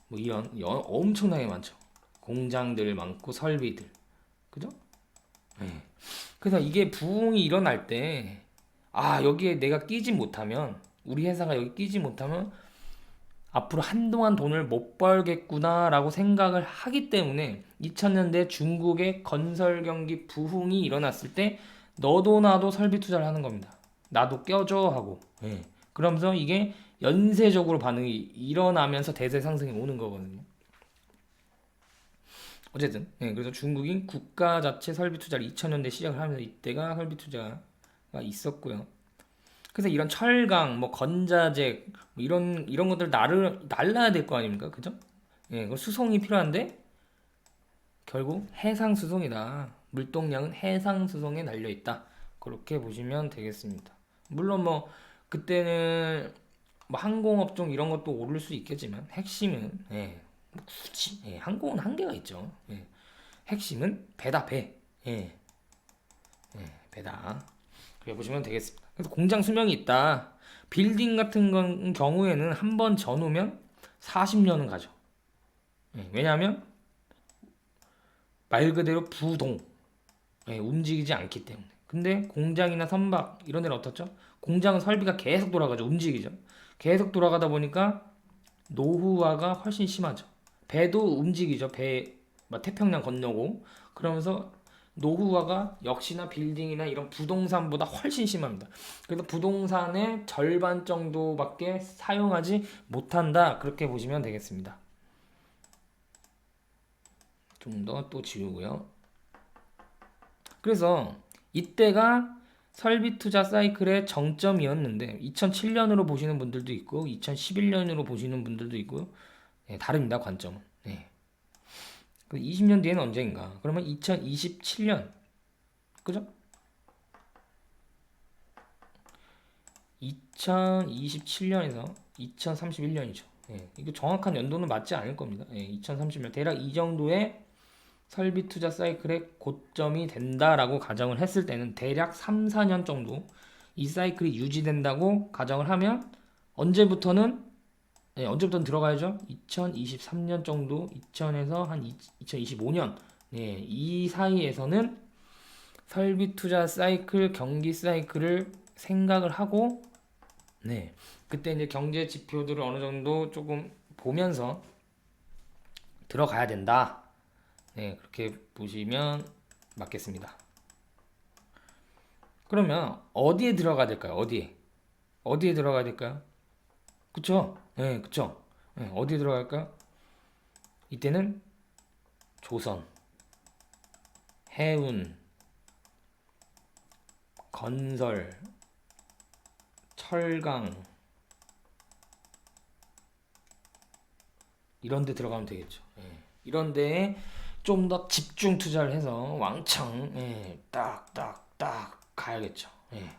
뭐 이런 엄청나게 많죠. 공장들 많고 설비들. 그죠? 네. 그래서 이게 부흥이 일어날 때 여기에 내가 끼지 못하면 우리 회사가 여기 끼지 못하면 앞으로 한동안 돈을 못 벌겠구나라고 생각을 하기 때문에 2000년대 중국의 건설 경기 부흥이 일어났을 때 너도 나도 설비 투자를 하는 겁니다. 나도 껴줘 하고. 예. 그러면서 이게 연쇄적으로 반응이 일어나면서 대세 상승이 오는 거거든요. 어쨌든 그래서 중국이 국가 자체 설비 투자를 2000년대 시작을 하면서 이때가 설비 투자가 있었고요. 그래서 이런 철강, 뭐 건자재 뭐 이런 것들 날라야 될 거 아닙니까, 그죠? 예, 그 수송이 필요한데 결국 해상 수송이다. 물동량은 해상 수송에 날려 있다. 그렇게 보시면 되겠습니다. 물론 뭐 그때는 뭐 항공업종 이런 것도 오를 수 있겠지만 핵심은 뭐 굳이 항공은 한계가 있죠. 핵심은 배다 배. 배다. 그래 보시면 되겠습니다. 그래서 공장 수명이 있다. 빌딩 같은 경우에는 한 번 전후면 40년은 가죠. 왜냐하면 말 그대로 부동, 움직이지 않기 때문에. 근데 공장이나 선박 이런 데는 어떻죠? 공장은 설비가 계속 돌아가죠. 움직이죠. 계속 돌아가다 보니까 노후화가 훨씬 심하죠. 배도 움직이죠. 태평양 건너고 그러면서 노후화가 역시나 빌딩이나 이런 부동산보다 훨씬 심합니다. 그래서 부동산의 절반 정도밖에 사용하지 못한다. 그렇게 보시면 되겠습니다. 좀 더 또 지우고요. 그래서 이때가 설비 투자 사이클의 정점이었는데 2007년으로 보시는 분들도 있고 2011년으로 보시는 분들도 있고요. 다릅니다. 관점은. 20년 뒤에는 언제인가? 그러면 2027년. 그죠? 2027년에서 2031년이죠. 이거 정확한 연도는 맞지 않을 겁니다. 2030년. 대략 이 정도의 설비 투자 사이클의 고점이 된다라고 가정을 했을 때는 대략 3, 4년 정도 이 사이클이 유지된다고 가정을 하면 언제부터는 들어가야죠. 2023년 정도, 2000에서 한 2025년, 이 사이에서는 설비 투자 사이클, 경기 사이클을 생각을 하고, 그때 이제 경제 지표들을 어느 정도 조금 보면서 들어가야 된다. 네, 그렇게 보시면 맞겠습니다. 그러면 어디에 들어가야 될까요? 어디에 들어가야 될까요? 그쵸? 네, 그쵸? 네, 어디에 들어갈까요? 이때는 조선, 해운, 건설, 철강 이런 데 들어가면 되겠죠. 예. 이런 데에 좀 더 집중 투자를 해서 왕창 딱딱딱 가야겠죠. 예.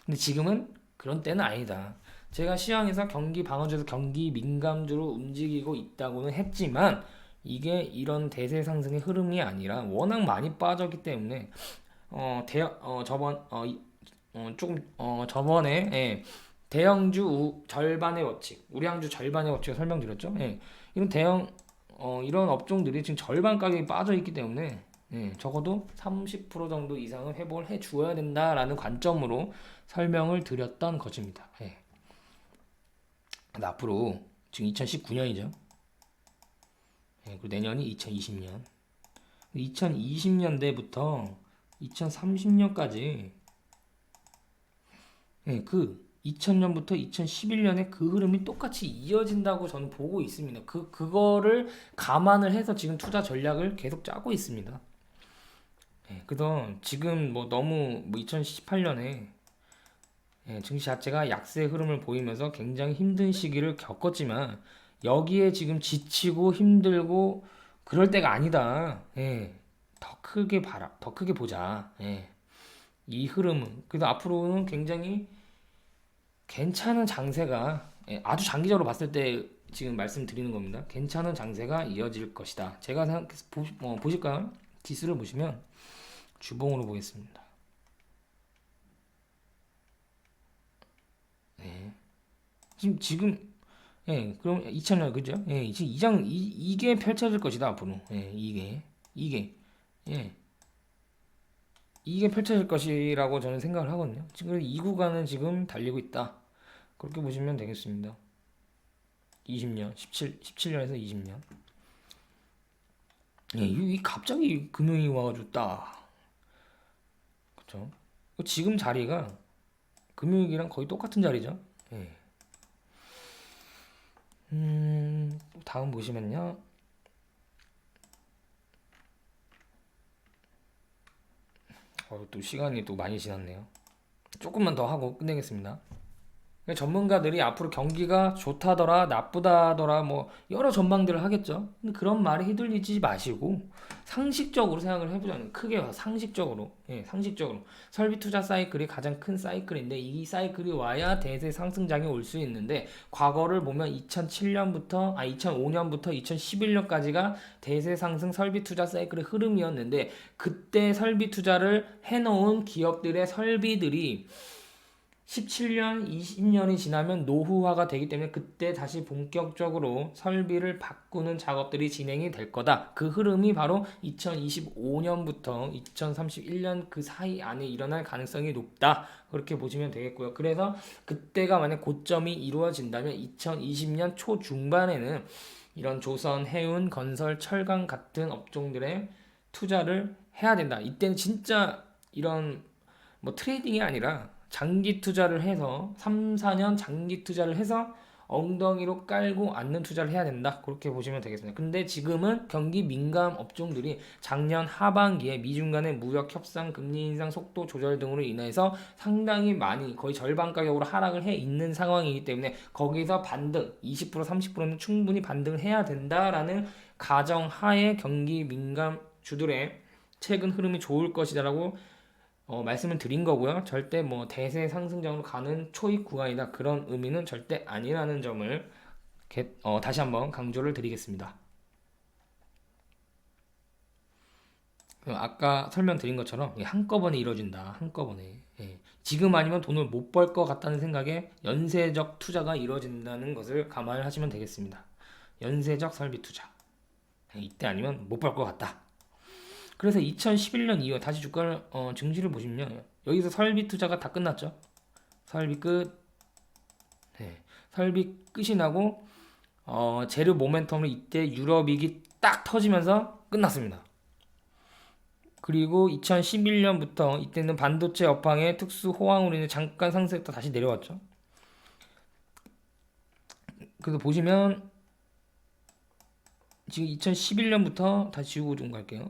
근데 지금은 그런 때는 아니다. 제가 시황에서 경기 방어주에서 경기 민감주로 움직이고 있다고는 했지만 이게 이런 대세 상승의 흐름이 아니라 워낙 많이 빠졌기 때문에 저번에 대형주 절반의 법칙, 우량주 절반의 법칙을 설명드렸죠. 예. 이런 이런 업종들이 지금 절반 가격이 빠져 있기 때문에 적어도 30% 정도 이상은 회복을 해 주어야 된다라는 관점으로 설명을 드렸던 것입니다. 예. 근데 앞으로 지금 2019년이죠. 예, 그리고 내년이 2020년. 2020년대부터 2030년까지 그 2000년부터 2011년에 그 흐름이 똑같이 이어진다고 저는 보고 있습니다. 그거를 감안을 해서 지금 투자 전략을 계속 짜고 있습니다. 그래서 지금 뭐 너무 2018년에 증시 자체가 약세 흐름을 보이면서 굉장히 힘든 시기를 겪었지만 여기에 지금 지치고 힘들고 그럴 때가 아니다. 더 크게 봐라. 더 크게 보자. 이 흐름은 그래서 앞으로는 굉장히 괜찮은 장세가 아주 장기적으로 봤을 때 지금 말씀드리는 겁니다. 괜찮은 장세가 이어질 것이다. 제가 생각해서 보실까요? 지수를 보시면 주봉으로 보겠습니다. 네. 지금 그럼 2000년 그죠? 지금 이게 펼쳐질 것이다 앞으로. 이게 예, 이게 펼쳐질 것이라고 저는 생각을 하거든요. 지금 이 구간은 지금 달리고 있다. 그렇게 보시면 되겠습니다. 20년, 17년에서 20년. 이 갑자기 금융이 와가지고 딱, 그쵸? 지금 자리가 금융위기랑 거의 똑같은 자리죠. 예. 다음 보시면요. 또 시간이 또 많이 지났네요. 조금만 더 하고 끝내겠습니다. 전문가들이 앞으로 경기가 좋다더라, 나쁘다더라, 뭐 여러 전망들을 하겠죠. 근데 그런 말에 휘둘리지 마시고 상식적으로 생각을 해보자는 크게 봐, 상식적으로, 상식적으로 설비 투자 사이클이 가장 큰 사이클인데 이 사이클이 와야 대세 상승장이 올 수 있는데 과거를 보면 2005년부터 2011년까지가 대세 상승 설비 투자 사이클의 흐름이었는데 그때 설비 투자를 해놓은 기업들의 설비들이 17년, 20년이 지나면 노후화가 되기 때문에 그때 다시 본격적으로 설비를 바꾸는 작업들이 진행이 될 거다. 그 흐름이 바로 2025년부터 2031년 그 사이 안에 일어날 가능성이 높다. 그렇게 보시면 되겠고요. 그래서 그때가 만약 고점이 이루어진다면 2020년 초중반에는 이런 조선, 해운, 건설, 철강 같은 업종들에 투자를 해야 된다. 이때는 진짜 이런 뭐 트레이딩이 아니라 장기 투자를 해서 3, 4년 장기 투자를 해서 엉덩이로 깔고 앉는 투자를 해야 된다. 그렇게 보시면 되겠습니다. 근데 지금은 경기 민감 업종들이 작년 하반기에 미중 간의 무역 협상, 금리 인상 속도 조절 등으로 인해서 상당히 많이 거의 절반 가격으로 하락을 해 있는 상황이기 때문에 거기서 반등 20% 30%는 충분히 반등을 해야 된다라는 가정 하에 경기 민감 주들의 최근 흐름이 좋을 것이다라고 말씀을 드린 거고요. 절대 뭐 대세 상승장으로 가는 초입 구간이다. 그런 의미는 절대 아니라는 점을 다시 한번 강조를 드리겠습니다. 아까 설명드린 것처럼 한꺼번에 이루어진다. 한꺼번에. 지금 아니면 돈을 못 벌 것 같다는 생각에 연쇄적 투자가 이루어진다는 것을 감안을 하시면 되겠습니다. 연쇄적 설비 투자. 이때 아니면 못 벌 것 같다. 그래서 2011년 이후 다시 주가를 증시를 보시면 여기서 설비 투자가 다 끝났죠. 설비 끝. 설비 끝이 나고 재료 모멘텀으로 이때 유럽위기 딱 터지면서 끝났습니다. 그리고 2011년부터 이때는 반도체 업황의 특수 호황으로 인해 잠깐 상승했다 다시 내려왔죠. 그래서 보시면 지금 2011년부터 다시 지우고 좀 갈게요.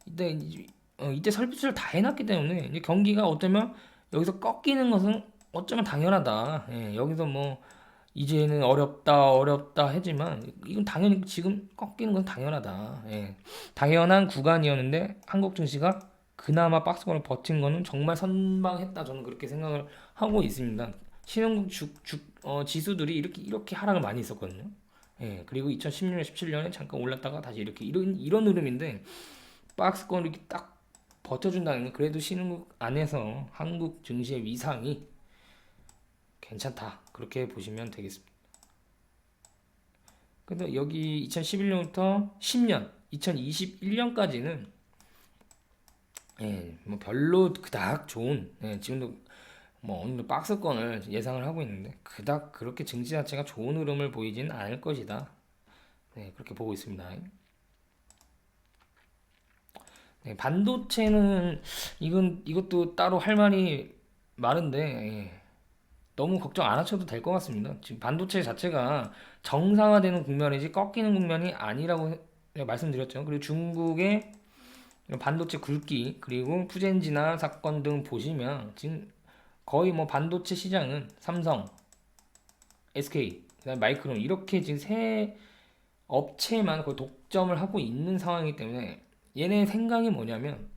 이때 설비 투자를 다 해놨기 때문에 이제 경기가 어쩌면 여기서 꺾이는 것은 어쩌면 당연하다. 예, 여기서 뭐 이제는 어렵다 하지만 이건 당연히 지금 꺾이는 건 당연하다. 예, 당연한 구간이었는데 한국 증시가 그나마 박스권을 버틴 거는 정말 선방했다. 저는 그렇게 생각을 하고 있습니다. 신흥국 지수들이 이렇게 하락을 많이 했었거든요. 예, 그리고 2016년, 17년에 잠깐 올랐다가 다시 이렇게 이런 흐름인데 박스권 이렇게 딱 버텨준다는 건 그래도 신흥국 안에서 한국 증시의 위상이 괜찮다. 그렇게 보시면 되겠습니다. 근데 여기 2011년부터 10년, 2021년까지는 뭐 별로 그닥 좋은 지금도 뭐 어느 정도 박스권을 예상을 하고 있는데 그닥 그렇게 증시 자체가 좋은 흐름을 보이지는 않을 것이다. 그렇게 보고 있습니다. 반도체는 이것도 따로 할 말이 많은데 너무 걱정 안 하셔도 될 것 같습니다. 지금 반도체 자체가 정상화되는 국면이지 꺾이는 국면이 아니라고 말씀드렸죠. 그리고 중국의 반도체 굵기 그리고 푸젠지나 사건 등 보시면 지금 거의 뭐 반도체 시장은 삼성, SK, 그다음에 마이크론 이렇게 지금 세 업체만 거의 독점을 하고 있는 상황이기 때문에 얘네 생각이 뭐냐면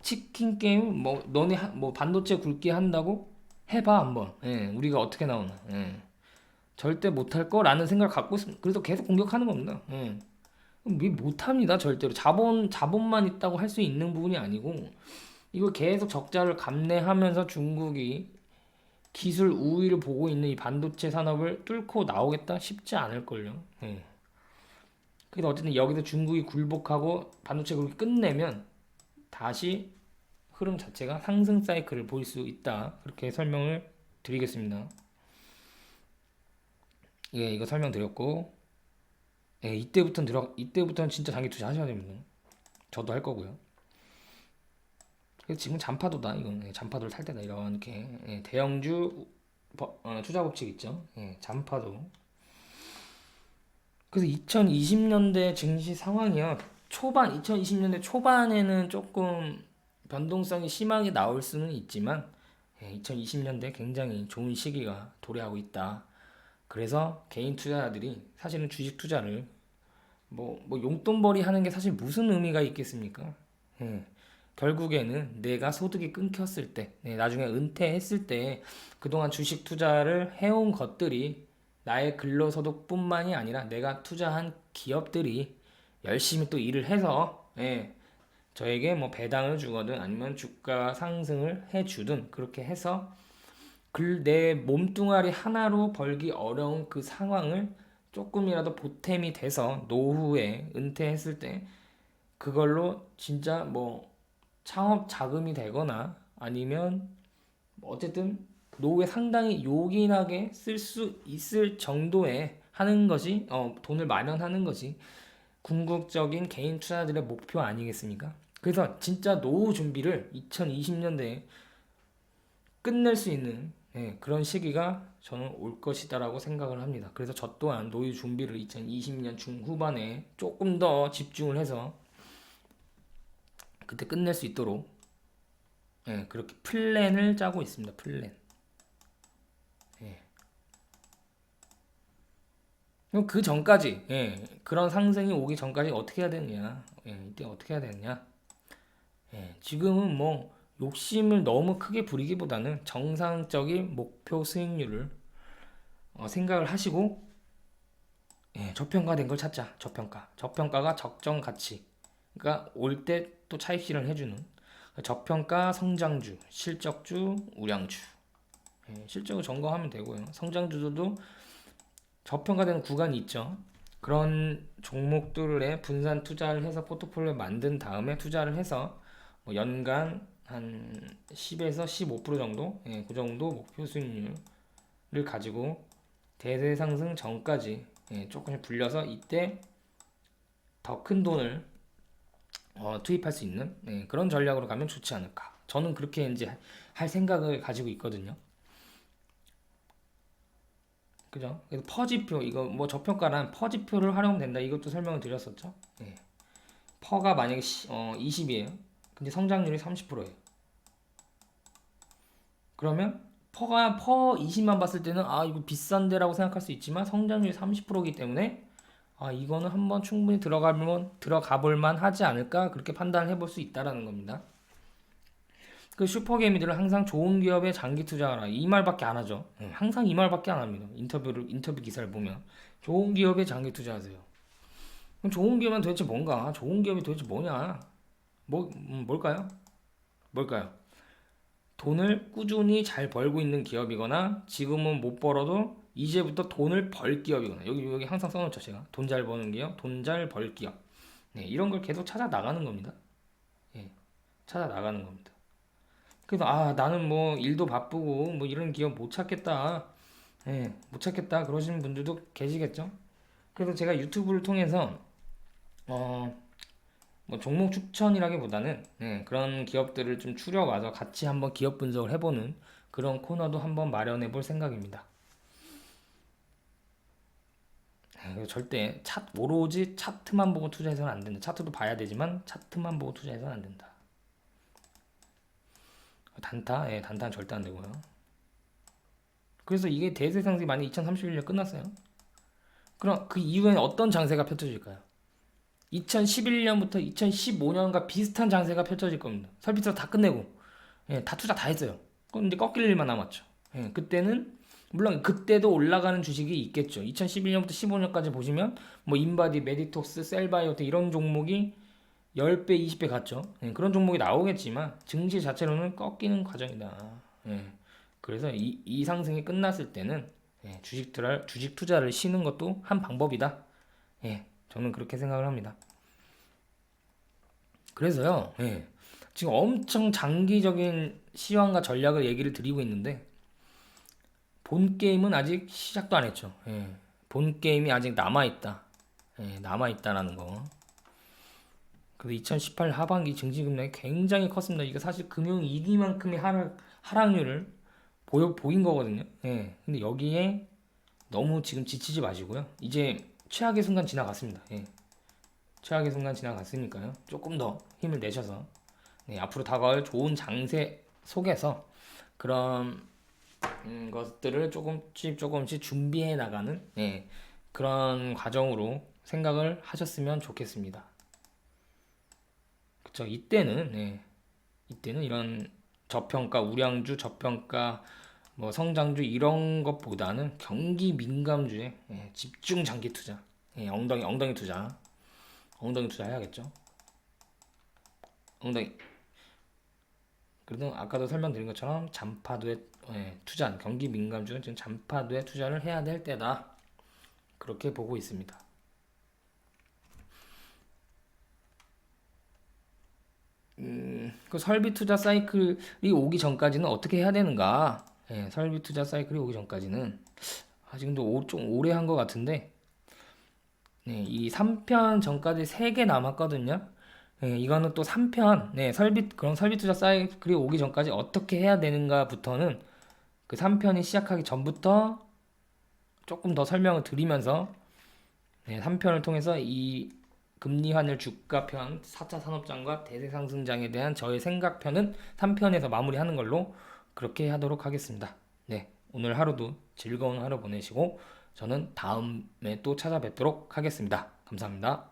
치킨 게임 뭐 너네 뭐 반도체 굵기 한다고 해봐 한번. 우리가 어떻게 나오나. 절대 못할 거라는 생각을 갖고 있습니다. 그래서 계속 공격하는 겁니다. 못합니다 절대로. 자본만 있다고 할 수 있는 부분이 아니고 이걸 계속 적자를 감내하면서 중국이 기술 우위를 보고 있는 이 반도체 산업을 뚫고 나오겠다 싶지 않을걸요. 그래서 어쨌든 여기서 중국이 굴복하고 반도체 굴복이 끝내면 다시 흐름 자체가 상승 사이클을 보일 수 있다. 그렇게 설명을 드리겠습니다. 이거 설명드렸고, 이때부터는 진짜 장기 투자 하셔야 됩니다. 저도 할 거고요. 그래서 지금 잔파도다. 이건 잔파도를 탈 때다. 이렇게 대형주 투자 법칙 있죠. 잔파도. 그래서 2020년대 증시 상황이요. 2020년대 초반에는 조금 변동성이 심하게 나올 수는 있지만 2020년대 굉장히 좋은 시기가 도래하고 있다. 그래서 개인 투자자들이 사실은 주식 투자를 뭐 용돈벌이 하는 게 사실 무슨 의미가 있겠습니까? 결국에는 내가 소득이 끊겼을 때, 나중에 은퇴했을 때 그동안 주식 투자를 해온 것들이 나의 근로소득뿐만이 아니라 내가 투자한 기업들이 열심히 또 일을 해서 저에게 뭐 배당을 주거든 아니면 주가 상승을 해주든 그렇게 해서 내 몸뚱아리 하나로 벌기 어려운 그 상황을 조금이라도 보탬이 돼서 노후에 은퇴했을 때 그걸로 진짜 뭐 창업 자금이 되거나 아니면 어쨌든 노후에 상당히 요긴하게 쓸 수 있을 정도의 하는 것이 돈을 마련하는 것이 궁극적인 개인 투자들의 목표 아니겠습니까? 그래서 진짜 노후 준비를 2020년대에 끝낼 수 있는 그런 시기가 저는 올 것이다라고 생각을 합니다. 그래서 저 또한 노후 준비를 2020년 중후반에 조금 더 집중을 해서 그때 끝낼 수 있도록 그렇게 플랜을 짜고 있습니다. 플랜. 그럼 그 전까지 그런 상승이 오기 전까지 어떻게 해야 되느냐? 이때 어떻게 해야 되느냐? 지금은 뭐 욕심을 너무 크게 부리기보다는 정상적인 목표 수익률을 생각을 하시고 저평가된 걸 찾자. 저평가가 적정 가치. 그러니까 올 때 또 차익 실현을 해주는 저평가 성장주, 실적주, 우량주. 실적을 점검하면 되고요. 성장주도 저평가되는 구간이 있죠. 그런 종목들에 분산 투자를 해서 포트폴리오 만든 다음에 투자를 해서 뭐 연간 한 10에서 15% 정도, 그 정도 목표 수익률 가지고 대세 상승 전까지 조금씩 불려서 이때 더 큰 돈을 투입할 수 있는 그런 전략으로 가면 좋지 않을까. 저는 그렇게 이제 할 생각을 가지고 있거든요. 그죠? 그래서 퍼지표 이거 뭐 저평가란 퍼지표를 활용하면 된다. 이것도 설명을 드렸었죠. 퍼가 만약에 20이에요. 근데 성장률이 30%예요. 그러면 퍼 20만 봤을 때는 아 이거 비싼데라고 생각할 수 있지만 성장률이 30%이기 때문에 아 이거는 한번 충분히 들어가 볼만 하지 않을까 그렇게 판단을 해볼 수 있다라는 겁니다. 그 슈퍼개미들은 항상 좋은 기업에 장기 투자하라 이 말밖에 안 하죠. 항상 이 말밖에 안 합니다. 인터뷰 기사를 보면 좋은 기업에 장기 투자하세요. 그럼 좋은 기업은 도대체 뭔가? 좋은 기업이 도대체 뭐냐? 뭘까요? 뭘까요? 돈을 꾸준히 잘 벌고 있는 기업이거나 지금은 못 벌어도 이제부터 돈을 벌 기업이거나 여기 항상 써놓죠 제가 돈 잘 버는 기업, 돈 잘 벌 기업 이런 걸 계속 찾아 나가는 겁니다. 찾아 나가는 겁니다. 그래서 아 나는 뭐 일도 바쁘고 뭐 이런 기업 못 찾겠다, 못 찾겠다 그러시는 분들도 계시겠죠. 그래서 제가 유튜브를 통해서 어, 뭐 종목 추천이라기보다는 그런 기업들을 좀 추려와서 같이 한번 기업 분석을 해보는 그런 코너도 한번 마련해 볼 생각입니다. 절대 오로지 차트만 보고 투자해서는 안 된다. 차트도 봐야 되지만 차트만 보고 투자해서는 안 된다. 단타는 절대 안 되고요. 그래서 이게 대세 상승이 만약 2031년 끝났어요. 그럼 그 이후에는 어떤 장세가 펼쳐질까요? 2011년부터 2015년과 비슷한 장세가 펼쳐질 겁니다. 설비투자 다 끝내고, 다 투자 다 했어요. 그럼 이제 꺾일 일만 남았죠. 그때는 물론 그때도 올라가는 주식이 있겠죠. 2011년부터 15년까지 보시면 뭐 인바디, 메디톡스, 셀바이오텍 이런 종목이 10배, 20배 갔죠. 그런 종목이 나오겠지만 증시 자체로는 꺾이는 과정이다. 그래서 이 상승이 끝났을 때는 주식 투자를 쉬는 것도 한 방법이다. 저는 그렇게 생각을 합니다. 그래서요, 지금 엄청 장기적인 시황과 전략을 얘기를 드리고 있는데, 본 게임은 아직 시작도 안 했죠. 본 게임이 아직 남아있다. 남아있다라는 거. 그래서 2018 하반기 증시 급락이 굉장히 컸습니다. 이거 사실 금융위기만큼의 하락률을 보인 거거든요. 근데 여기에 너무 지금 지치지 마시고요. 이제 최악의 순간 지나갔습니다. 최악의 순간 지나갔으니까요. 조금 더 힘을 내셔서 앞으로 다가올 좋은 장세 속에서 그런 것들을 조금씩 준비해 나가는 그런 과정으로 생각을 하셨으면 좋겠습니다. 그쵸? 이때는 이런 저평가, 우량주, 저평가, 뭐 성장주 이런 것보다는 경기 민감주에 집중 장기 투자, 엉덩이 투자 해야겠죠. 엉덩이. 그래도 아까도 설명드린 것처럼 잔파도에 투자, 경기 민감주는 지금 잔파도에 투자를 해야 될 때다. 그렇게 보고 있습니다. 그 설비 투자 사이클이 오기 전까지는 어떻게 해야 되는가? 설비 투자 사이클이 오기 전까지는 지금도 좀 오래 한 것 같은데 이 3편 전까지 3개 남았거든요. 이거는 또 3편, 그런 설비 투자 사이클이 오기 전까지 어떻게 해야 되는가부터는 그 3편이 시작하기 전부터 조금 더 설명을 드리면서 3편을 통해서 이 금리 환율 주가편, 4차 산업장과 대세 상승장에 대한 저의 생각편은 3편에서 마무리하는 걸로 그렇게 하도록 하겠습니다. 오늘 하루도 즐거운 하루 보내시고 저는 다음에 또 찾아뵙도록 하겠습니다. 감사합니다.